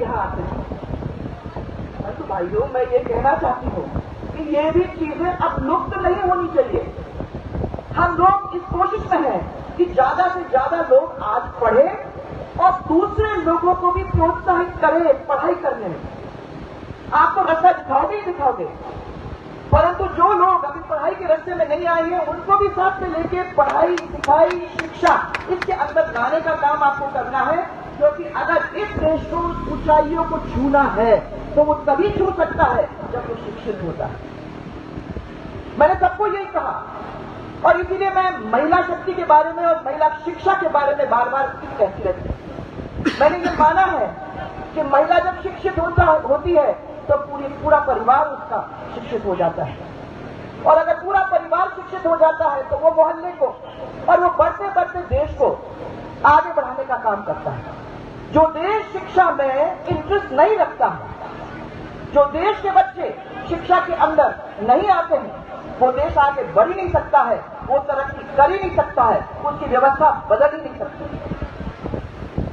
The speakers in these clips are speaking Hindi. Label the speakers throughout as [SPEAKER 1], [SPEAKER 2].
[SPEAKER 1] यहाँ आते हैं। तो भाइयों, मैं ये कहना चाहती हूँ कि ये भी चीजें अब लुप्त नहीं होनी चाहिए। हम लोग इस कोशिश में हैं कि ज्यादा से ज्यादा लोग आज पढ़े और दूसरे लोगों को भी प्रोत्साहित करें पढ़ाई करने में। आप तो रास्ता दिखाओगे ही दिखाओगे, परंतु जो लोग अभी पढ़ाई के रास्ते में नहीं आए हैं उनको भी साथ में लेके पढ़ाई, सिखाई, शिक्षा इसके अंदर लाने का काम आपको करना है। क्योंकि अगर इस देश को ऊंचाइयों को छूना है तो वो तभी छू सकता है जब वो शिक्षित होता है। मैंने सबको यही कहा और इसीलिए मैं महिला शक्ति के बारे में और महिला शिक्षा के बारे में बार बार कहती रहती हूं। मैंने ये माना है कि महिला जब शिक्षित होती है तो पूरा परिवार उसका शिक्षित हो जाता है, और अगर पूरा परिवार शिक्षित हो जाता है तो वो मोहल्ले को और वो बढ़ते बढ़ते देश को आगे बढ़ाने का काम करता है। जो देश शिक्षा में इंटरेस्ट नहीं रखता है, जो देश के बच्चे शिक्षा के अंदर नहीं आते हैं, वो देश आगे बढ़ ही नहीं सकता है, वो तरक्की कर ही नहीं सकता है, उसकी व्यवस्था बदल ही नहीं सकती।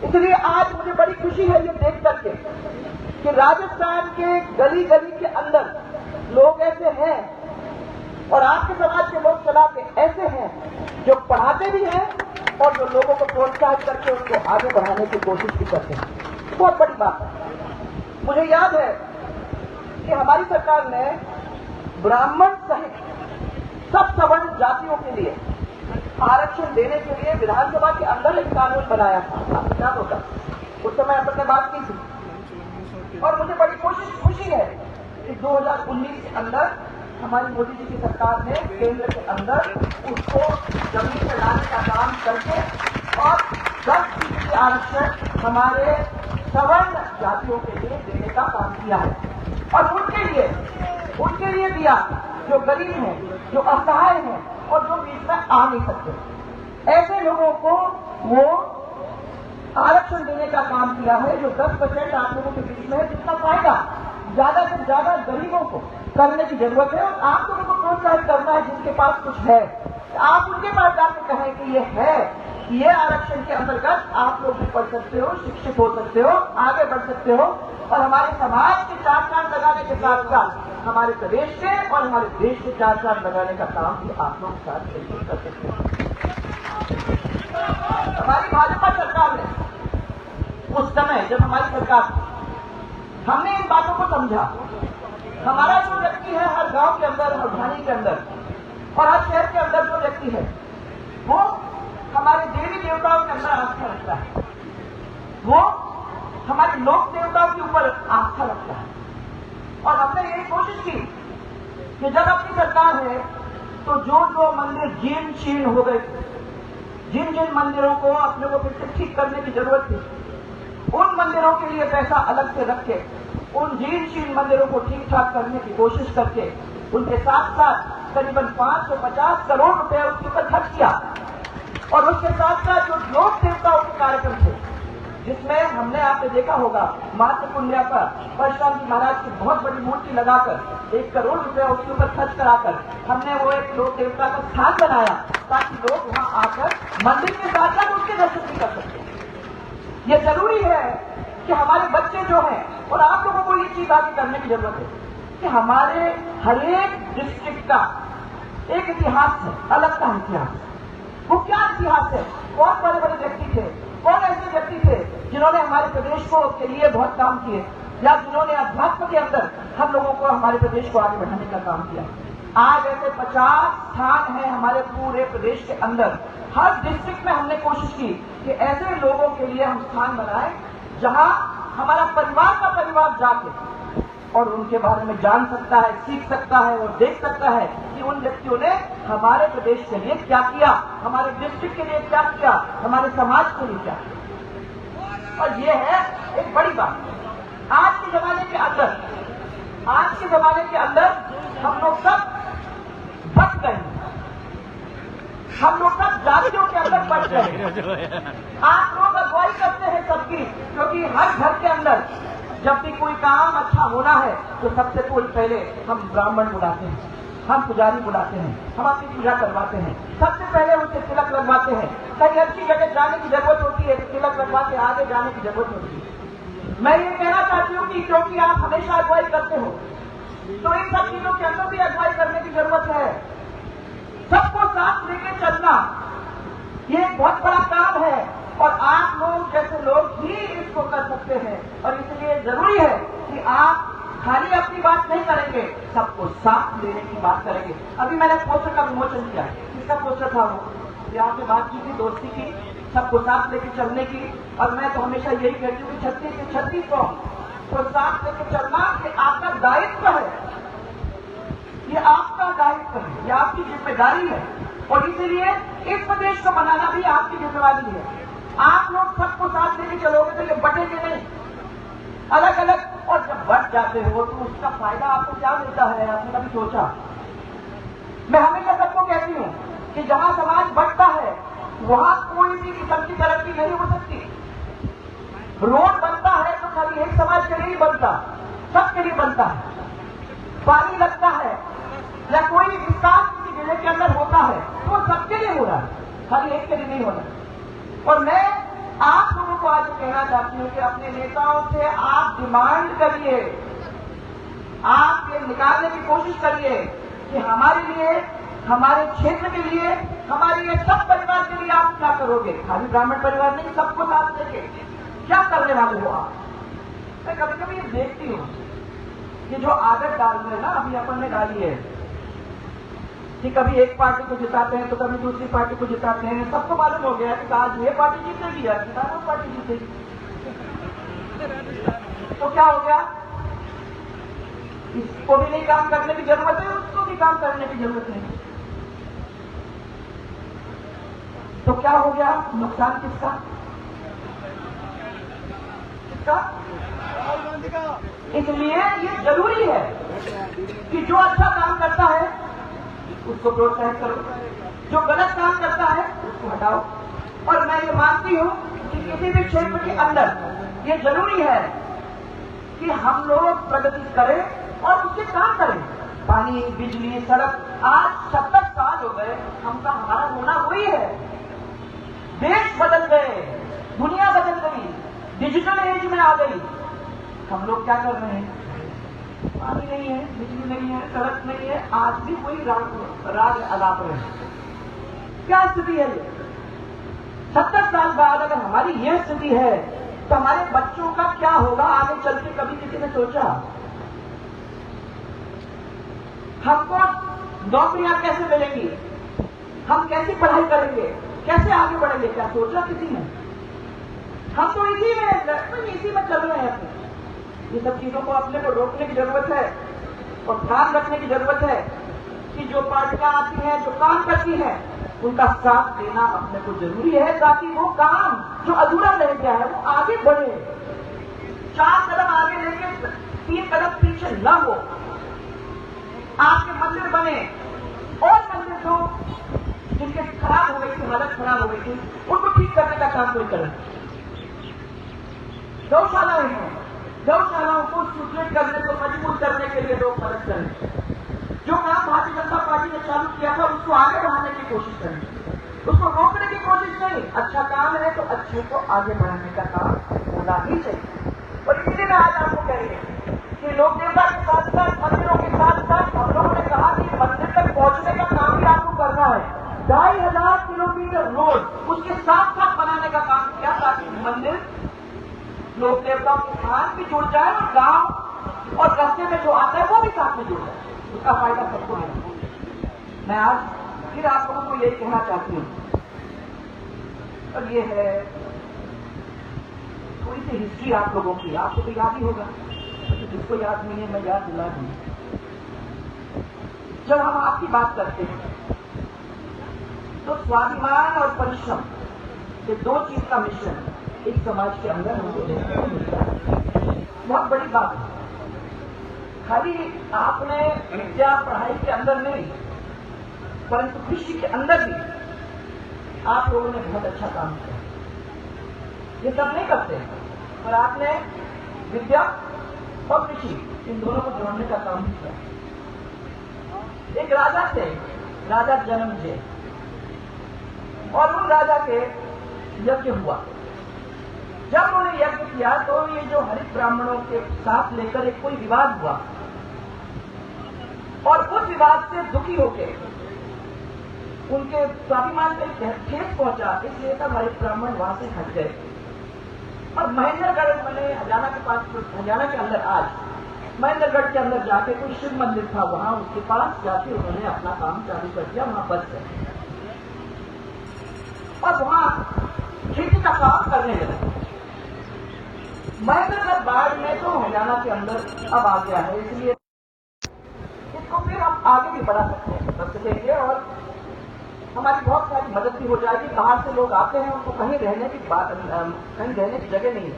[SPEAKER 1] इसलिए आज मुझे बड़ी खुशी है ये देख करके कि राजस्थान के गली गली के अंदर लोग ऐसे हैं और आपके समाज के लोग चला के ऐसे हैं जो पढ़ाते भी हैं और जो लोगों को प्रोत्साहित करके उनको आगे बढ़ाने की कोशिश भी करते हैं। बहुत बड़ी बात है। मुझे याद है कि हमारी सरकार ने ब्राह्मण सहित सब सवर्ण जातियों के लिए आरक्षण देने के लिए विधानसभा के अंदर एक कानून बनाया था। आपको याद होगा, उस समय आपने बात की थी और मुझे बड़ी खुशी है कि 2019 के अंदर हमारी मोदी जी की सरकार ने केंद्र के अंदर उसको जमीन में लाने का काम करके और 10% आरक्षण हमारे सवर्ण जातियों के लिए देने का काम किया है। और उनके लिए दिया जो गरीब हैं, जो असहाय हैं और जो बीच में आ नहीं सकते, ऐसे लोगों को वो आरक्षण देने का काम किया है। जो 10% आप लोगों के बीच में है, जिसका फायदा ज्यादा से ज्यादा गरीबों को करने की जरूरत है। और आप लोगों को प्रोत्साहित करना है, जिनके पास कुछ है आप उनके पास जाकर कहें कि ये है, ये आरक्षण के अंतर्गत आप लोग भी पढ़ सकते हो, शिक्षित हो सकते हो, आगे बढ़ सकते हो और हमारे समाज के 4 चांद लगाने के साथ साथ हमारे प्रदेश के और हमारे देश के 4 चांद लगाने का काम भी आप लोग साथ मिलकर कर सकते हो। हमारी भाजपा सरकार ने उस समय जब हमारी सरकार हमने इन बातों को समझा। हमारा जो व्यक्ति है हर गांव के अंदर, हर ढाणी के अंदर और हर शहर के अंदर जो व्यक्ति है वो हमारे देवी देवताओं के अंदर आस्था रखता है, वो हमारे लोक देवताओं के ऊपर आस्था रखता है। और हमने यही कोशिश की कि जब अपनी सरकार है तो जो मंदिर जीर्ण शीर्ण हो गए, जिन मंदिरों को अपने को फिर से ठीक करने की जरूरत थी, उन मंदिरों के लिए पैसा अलग से रख के उन जीर्ण शीर्ण मंदिरों को ठीक ठाक करने की कोशिश करके उनके साथ साथ करीबन 550 करोड़ रुपए उसके ऊपर खर्च किया। और उसके साथ साथ जो लोक देवताओं के कार्यक्रम थे, जिसमें हमने आपने देखा होगा मातृ पुण्या पर परशुराम जी महाराज की बहुत बड़ी मूर्ति लगाकर 1 करोड़ रुपया उसके ऊपर खर्च कराकर हमने वो एक लोक देवता का स्थान बनाया ताकि लोग वहां आकर मंदिर के साथ साथ उसके दर्शन भी कर सकते। ये जरूरी है कि हमारे बच्चे जो हैं और आप लोगों को ये चीज आगे करने की जरूरत है कि हमारे हर एक डिस्ट्रिक्ट का एक इतिहास है, अलग का इतिहास। वो क्या इतिहास है? कौन बड़े बड़े व्यक्ति थे, कौन ऐसे व्यक्ति थे जिन्होंने हमारे प्रदेश को के लिए बहुत काम किए या जिन्होंने अध्यात्म के अंदर हम लोगों को हमारे प्रदेश को आगे बढ़ाने का काम किया। आज ऐसे 50 स्थान हैं हमारे पूरे प्रदेश के अंदर। हर डिस्ट्रिक्ट में हमने कोशिश की कि ऐसे लोगों के लिए हम स्थान बनाए जहां हमारा परिवार का परिवार जाके और उनके बारे में जान सकता है, सीख सकता है और देख सकता है कि उन व्यक्तियों ने हमारे प्रदेश के लिए क्या किया, हमारे डिस्ट्रिक्ट के लिए क्या किया, हमारे समाज के लिए क्या किया। और ये है एक बड़ी बात। आज के जमाने के अंदर हम लोग सब बच गए, हम लोग सब जातियों के अंदर बच गए। आप लोग अगुवाई करते हैं सबकी, क्योंकि हर घर के अंदर जब भी कोई काम अच्छा होना है तो सबसे पहले हम ब्राह्मण बुलाते हैं, हम पुजारी बुलाते हैं, हम अपनी पूजा करवाते हैं, सबसे पहले उनसे तिलक लगवाते हैं। कहीं अच्छी जगह जाने की जरूरत होती है तो तिलक लगवा के आगे जाने की जरूरत होती है। मैं ये कहना कि क्योंकि आप हमेशा अगुवाई करते हो, तो इन सब चीजों के अंदर भी अगुवाई करने की जरूरत है। सबको साथ लेके चलना ये एक बहुत बड़ा काम है और आप लोग जैसे लोग ही इसको कर सकते हैं। और इसलिए जरूरी है कि आप खाली अपनी बात नहीं करेंगे, सबको साथ लेने की बात करेंगे। अभी मैंने पोस्टर का विमोचन किया, किसका पोस्टर था वो? यहाँ पे बात की थी दोस्ती की, सबको साथ लेके चलने की। और मैं तो हमेशा यही कहती हूँ कि 36 से 36 को साथ लेके चलना ये आपका दायित्व है, ये आपका दायित्व है, ये आपकी जिम्मेदारी है। और इसीलिए इस प्रदेश को बनाना भी आपकी जिम्मेवारी है। आप लोग सबको साथ लेके चलोगे तो ये बटेंगे नहीं अलग अलग। और जब बढ़ जाते हो तो उसका फायदा आपको क्या मिलता है, आपने कभी सोचा? मैं हमेशा सबको कहती हूँ कि जहां समाज बढ़ता है वहां कोई भी किस्म की तरक्की नहीं हो सकती। रोड बनता है तो खाली एक समाज के लिए नहीं बनता, सबके लिए बनता है। पानी लगता है या कोई विकास किसी जिले के अंदर होता है तो वो सबके लिए हो रहा है, खाली एक के लिए नहीं हो रहा। और मैं आप लोगों को आज कहना चाहती हूँ कि अपने नेताओं से आप डिमांड करिए, आप ये निकालने की कोशिश करिए कि हमारे लिए, हमारे क्षेत्र के लिए, हमारे ये सब परिवार के लिए आप क्या करोगे। खाली ब्राह्मण परिवार नहीं, सबको साथ लेके क्या करने वाले हो आप। मैं कभी कभी ये देखती हूँ, ये जो आदत डाल रहे हैं ना, अभी अपन ने डाली है कि कभी एक पार्टी को जिताते हैं तो कभी दूसरी पार्टी को जिताते हैं। सबको मालूम हो गया कि आज ये पार्टी जीतेगी, आज वो पार्टी जीतेगी। तो क्या हो गया? इसको भी नहीं काम करने की जरूरत है, उसको भी काम करने की जरूरत है। तो क्या हो गया? नुकसान किसका? किसका? इसलिए ये जरूरी है कि जो अच्छा काम करता है उसको प्रोत्साहित करो, जो गलत काम करता है उसको हटाओ। और मैं ये मानती हूँ कि किसी भी क्षेत्र के अंदर ये जरूरी है कि हम लोग प्रगति करें और उससे काम करें। पानी, बिजली, सड़क, आज 70 साल हो गए, हमारा होना वही है। देश बदल गए, दुनिया बदल गई, डिजिटल एज में आ गई। हम लोग क्या कर रहे हैं? पानी नहीं है, बिजली नहीं है, सड़क नहीं है, आज भी वही राग अलाप रहे हैं। क्या स्थिति है ये? 70 साल बाद अगर हमारी यह स्थिति है तो हमारे बच्चों का क्या होगा आगे चल के? कभी किसी ने सोचा? हमको नौकरियां कैसे मिलेंगी, हम कैसी पढ़ाई करेंगे, कैसे आगे बढ़ेंगे, क्या सोचा किसी ने? हम तो इसी में चल रहे हैं अपने। ये सब चीजों को अपने को रोकने की जरूरत है और ध्यान रखने की जरूरत है कि जो पार्टियां आती हैं, जो काम करती हैं, उनका साथ देना अपने को जरूरी है, ताकि वो काम जो अधूरा रह गया है वो आगे बढ़े। 4 कदम आगे लेके 3 कदम पीछे न हो। आपके मंदिर बने और मंदिर जो जिनके खराब हो गई थी, हालत खराब हो गई थी, उनको ठीक करने का काम कोई करे। गौशालाएं हैं, गौशालाओं को सुदृढ़ करने को मजबूत करने के लिए लोग मदद करें। जो काम भारतीय जनता पार्टी ने चालू किया था उसको आगे बढ़ाने की कोशिश करें, उसको रोकने की कोशिश नहीं। अच्छा काम है तो अच्छे को आगे बढ़ाने का काम होना ही चाहिए। और इसलिए मैं आज आपको कह रही हूँ कि लोक देवता के साथ साथ, मंदिरों के साथ साथ हम लोगों ने कहा कि मंदिर तक पहुंचने का काम भी आपको करना है। 2500 किलोमीटर रोड उसके साथ साथ बनाने का काम किया, ताकि मंदिर लोक देवताओं के साथ भी जुड़ जाए और गांव और रास्ते में जो आता है वो भी साथ में जुड़ जाए, उसका फायदा सबको है। मैं आज फिर आप लोगों को यही कहना चाहती हूँ, और ये है थोड़ी सी हिस्ट्री आप लोगों की, आपको तो याद ही होगा, तो जिसको याद नहीं है मैं याद दिला दूँ। जब हम आपकी बात करते हैं तो स्वाभिमान और परिश्रम, ये 2 चीज का मिश्रण एक समाज के अंदर हमको देखने को मिलता है। बहुत बड़ी बात है। खाली आपने विद्या पढ़ाई के अंदर नहीं, परंतु कृषि के अंदर भी आप लोगों ने बहुत अच्छा काम किया। ये सब नहीं करते, पर आपने विद्या और कृषि इन दोनों को जोड़ने का काम किया। एक राजा थे, राजा जन्मेजय, और उन राजा के यज्ञ हुआ। जब उन्होंने यज्ञ किया तो ये जो हरित ब्राह्मणों के साथ लेकर एक कोई विवाद हुआ और उस विवाद से दुखी होकर उनके स्वाभिमान पे ठेस पहुंचा, इसलिए तब हरित ब्राह्मण वहां से हट गए। और महेंद्रगढ़ मैंने हरियाणा के अंदर आज महेंद्रगढ़ के अंदर जाके कोई शिव मंदिर था, वहां उसके पास जाके उन्होंने अपना काम चालू कर दिया, वहां बस गए और वहां खेती का काम करने लगे। महेंद्रगढ़ बाढ़ में तो हरियाणा के अंदर अब आ गया है, इसलिए इसको फिर हम आगे भी बढ़ा सकेंगे और हमारी बहुत सारी मदद भी हो जाएगी। बाहर से लोग आते हैं, उनको कहीं रहने की जगह नहीं है।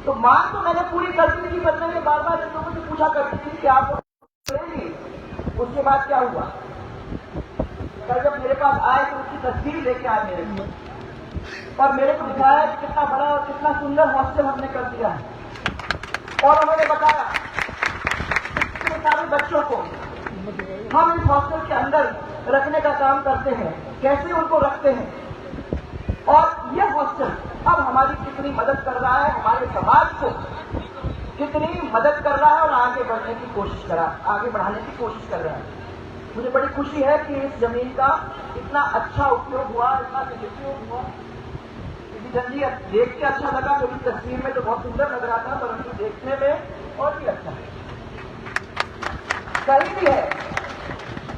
[SPEAKER 1] तो मांग तो मैंने पूरी कर दी थी, पर मैंने बार बार इन लोगों से पूछा करती थी कि आप लेंगे। उसके बाद क्या हुआ, कल जब मेरे पास आए तो उसकी तस्वीर लेके आए मेरे को और मेरे को दिखाया कि कितना बड़ा और कितना सुंदर हॉस्टल हमने कर दिया है। और उन्होंने बताया कितने सारे बच्चों को हम इस हॉस्टल के अंदर रखने का काम करते हैं, कैसे उनको रखते हैं और ये हॉस्टल अब हमारी कितनी मदद कर रहा है, हमारे समाज को कितनी मदद कर रहा है और आगे बढ़ने की आगे बढ़ाने की कोशिश कर रहा है। मुझे बड़ी खुशी है कि इस जमीन का इतना अच्छा उपयोग हुआ, इतना सदुपयोग हुआ। जी देख के अच्छा लगा, क्योंकि तस्वीर में तो बहुत सुंदर लग रहा था, परंतु देखने में और भी अच्छा है, सही भी है,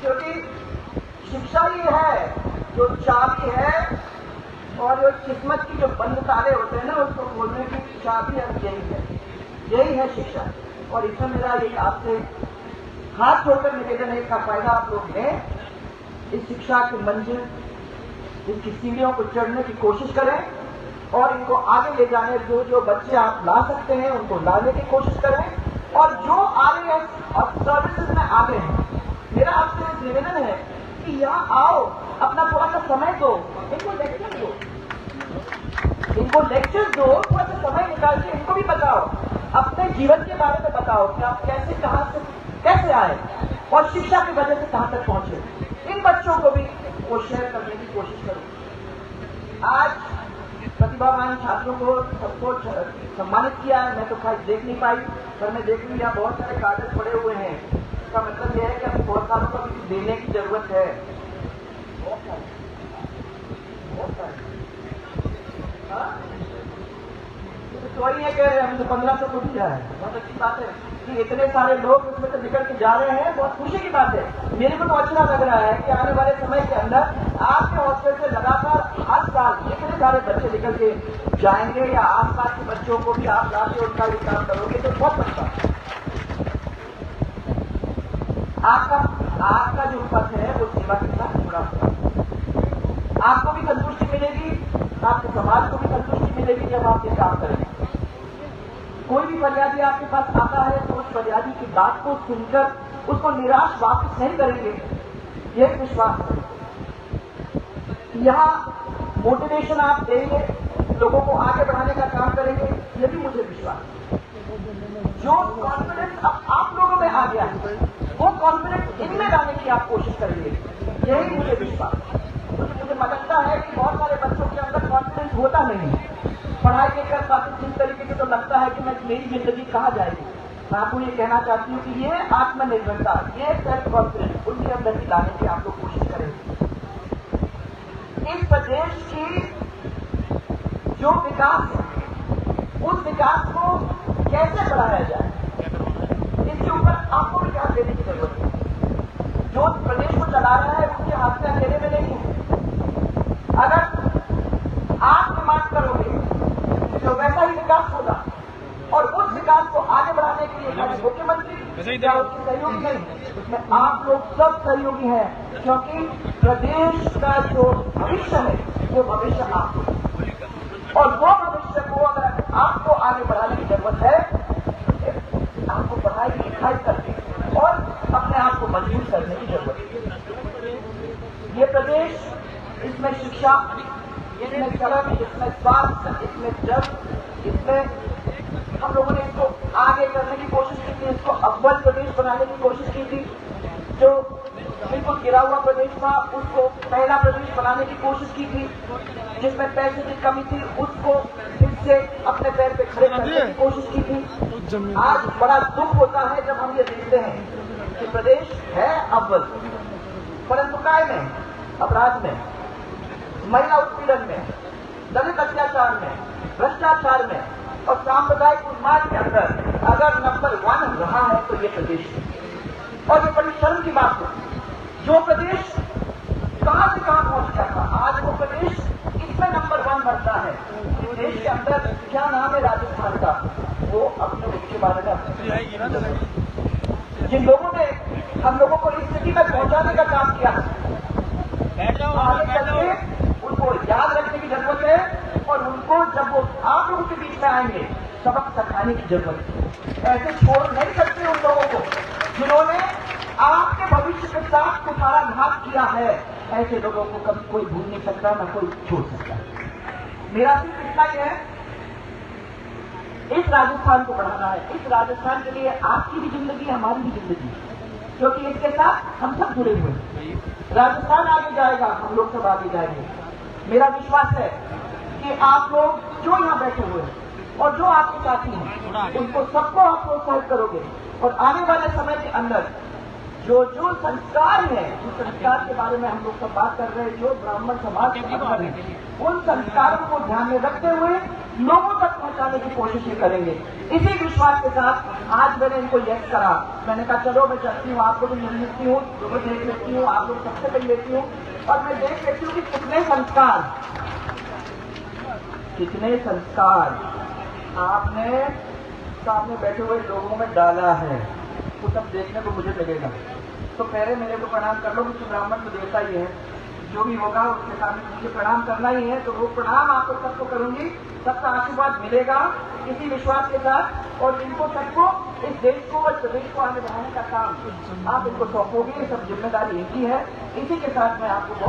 [SPEAKER 1] क्योंकि शिक्षा ये है जो चाबी है और जो किस्मत की जो बंद ताले होते हैं ना, उसको खोलने की चाबी यही है शिक्षा। और इसमें मेरा ये आपसे हाथ छोड़कर निवेदन है, इसका फायदा आप लोग लें, इस शिक्षा की मंजिल, इसकी सीढ़ियों को चढ़ने की कोशिश करें और इनको आगे ले जाने जो बच्चे आप ला सकते हैं उनको लाने की कोशिश करें। और जो RAS और सर्विसेज में आ गए हैं, मेरा आपसे निवेदन है कि यहाँ आओ, अपना थोड़ा सा समय दो, इनको लेक्चर दो, थोड़ा सा समय निकाल के इनको भी बताओ, अपने जीवन के बारे में बताओ कि आप कैसे कहां से कैसे आए और शिक्षा की वजह से कहां तक पहुंचे। इन बच्चों को भी वो शेयर करने की कोशिश करो। आज प्रतिभावान छात्रों को सबको सम्मानित किया है, मैं तो खास देख नहीं पाई, पर मैं देख लिया बहुत सारे कागज पड़े हुए हैं। इसका मतलब यह है कि अभी बहुत सालों को भी देने की जरूरत है, बहुत सारे। तो वही है, कह रहे हम तो 1500 को दिया है, बहुत अच्छी बात है कि इतने सारे लोग उसमें से निकल के जा रहे हैं, बहुत खुशी की बात है। मेरे को तो अच्छा लग रहा है कि आने वाले समय के अंदर आपके हॉस्टल से लगातार हर साल इतने सारे बच्चे निकल के जाएंगे, या आसपास के बच्चों को भी आप लाके उनका विकास करोगे तो बहुत अच्छा। आपका जो पथ है वो सेवा के साथ जुड़ा हुआ, आपको भी संतुष्टि मिलेगी, आपके समाज को भी संतुष्टि मिलेगी जब आप ये काम करेंगे। कोई भी फरियादी आपके पास आता है तो उस फरियादी की बात को सुनकर उसको निराश वापस नहीं करेंगे, यह विश्वास है। यहाँ मोटिवेशन आप देंगे, लोगों को आगे बढ़ाने का काम करेंगे, यह भी मुझे विश्वास है। जो कॉन्फिडेंस अब आप लोगों में आ गया है, वो कॉन्फिडेंस इनमें लाने की आप कोशिश करेंगे, यही मुझे विश्वास है। मुझे लगता है कि बहुत सारे बच्चों के अंदर कॉन्फिडेंस होता नहीं है, पढ़ाई के कर पाते जिस तरीके से, तो लगता है कि मेरी जिंदगी कहाँ जाएगी। मैं आपको ये कहना चाहती हूँ कि ये आत्मनिर्भरता, ये सेल्फ कॉन्फिडेंस उनके अंदर ही लाने की आप लोग कोशिश करेंगे। इस प्रदेश की जो विकास है, उस विकास को कैसे बढ़ाया जाए, इसके ऊपर आपको भी ध्यान देने की जरूरत है। जो प्रदेश को चला रहा है उसके हाथ में अकेले में नहीं है। अगर आप डिमांड करोगे तो वैसा ही विकास होगा, और उस विकास को आगे बढ़ाने के लिए खाली मुख्यमंत्री या उसके सहयोगी नहीं, उसमें आप लोग सब सहयोगी हैं, क्योंकि प्रदेश का जो भविष्य है वो भविष्य आप, और वो भविष्य को अगर आपको आगे बढ़ाने की जरूरत है, आपको पढ़ाई लिखाई करके और अपने आप को मजबूत करने की जरूरत है। ये प्रदेश, इसमें शिक्षा, इसमें सड़क, इसमें स्वास्थ्य, इसमें जल, इसमें हम लोगों ने इसको आगे करने की कोशिश की थी, इसको अव्वल प्रदेश बनाने की कोशिश की थी। जो बिल्कुल गिरा हुआ प्रदेश था, उसको पहला प्रदेश बनाने की कोशिश की थी, जिसमें पैसे की कमी थी, उसको फिर से अपने पैर पे खड़े करने की कोशिश की थी। आज बड़ा दुख होता है जब हम ये देखते हैं कि प्रदेश है अव्वल, परंतु काय में, अपराध में, महिला उत्पीड़न में, दलित अत्याचार में, भ्रष्टाचार में और सांप्रदायिक उन्माद के अंदर अगर नंबर 1 रहा है तो ये प्रदेश है। और ये बड़ी शर्म की बात है, जो प्रदेश कहां से कहां पहुंच गया था, आज वो प्रदेश इसमें नंबर 1 बनता है। इस देश के अंदर क्या नाम है राजस्थान का, वो अपने उसके बारे में जिन लोगों ने हम लोगों को इस स्थिति में पहुंचाने का काम किया, आगे चलके उनको याद रखने की जरूरत है और उनको जब वो आप लोगों के बीच में आएंगे सबक सिखाने की जरूरत है। ऐसे छोड़ नहीं सकते उन लोगों को जिन्होंने आपके भविष्य के साथ कुठाराघात किया है। ऐसे लोगों को कभी कोई भूल नहीं सकता, ना कोई छोड़ सकता। मेरा सिर्फ इतना ही है, इस राजस्थान को बढ़ाना है। इस राजस्थान के लिए आपकी भी जिंदगी, हमारी भी जिंदगी, क्योंकि इसके साथ हम सब जुड़े हुए हैं। राजस्थान आगे जाएगा, हम लोग सब आगे जाएंगे। मेरा विश्वास है कि आप लोग जो यहाँ बैठे हुए हैं और जो आपके साथी हैं, उनको सबको आप प्रोत्साहित करोगे और आने वाले समय के अंदर जो जो संस्कार है, उस संस्कार के बारे में हम लोग सब बात कर रहे हैं, जो ब्राह्मण समाज के अंदर है, उन संस्कारों को ध्यान में रखते हुए लोगों तक पहुंचाने की कोशिश करेंगे। इसी विश्वास के साथ आज मैंने इनको यस करा। मैंने कहा चलो मैं चलती हूँ, आपको भी मिल लेती हूँ, जो मैं देख लेती हूँ, आप लोग सबसे मिल लेती हूँ और मैं देख लेती हूँ कि कितने संस्कार आपने सामने बैठे हुए लोगों में डाला है, वो सब देखने को मुझे मिलेगा। तो पहले मेरे को प्रणाम कर लो, क्योंकि ब्राह्मण तो देता ही है, जो भी होगा उसके सामने मुझे प्रणाम करना ही है। तो वो प्रणाम आपको सबको करूंगी, सबका आशीर्वाद मिलेगा इसी विश्वास के साथ। और इनको सबको, इस देश को और प्रदेश को आगे बढ़ाने का काम आप इनको सौंपोगे, सब जिम्मेदारी इनकी है। इसी के साथ मैं आपको बहुत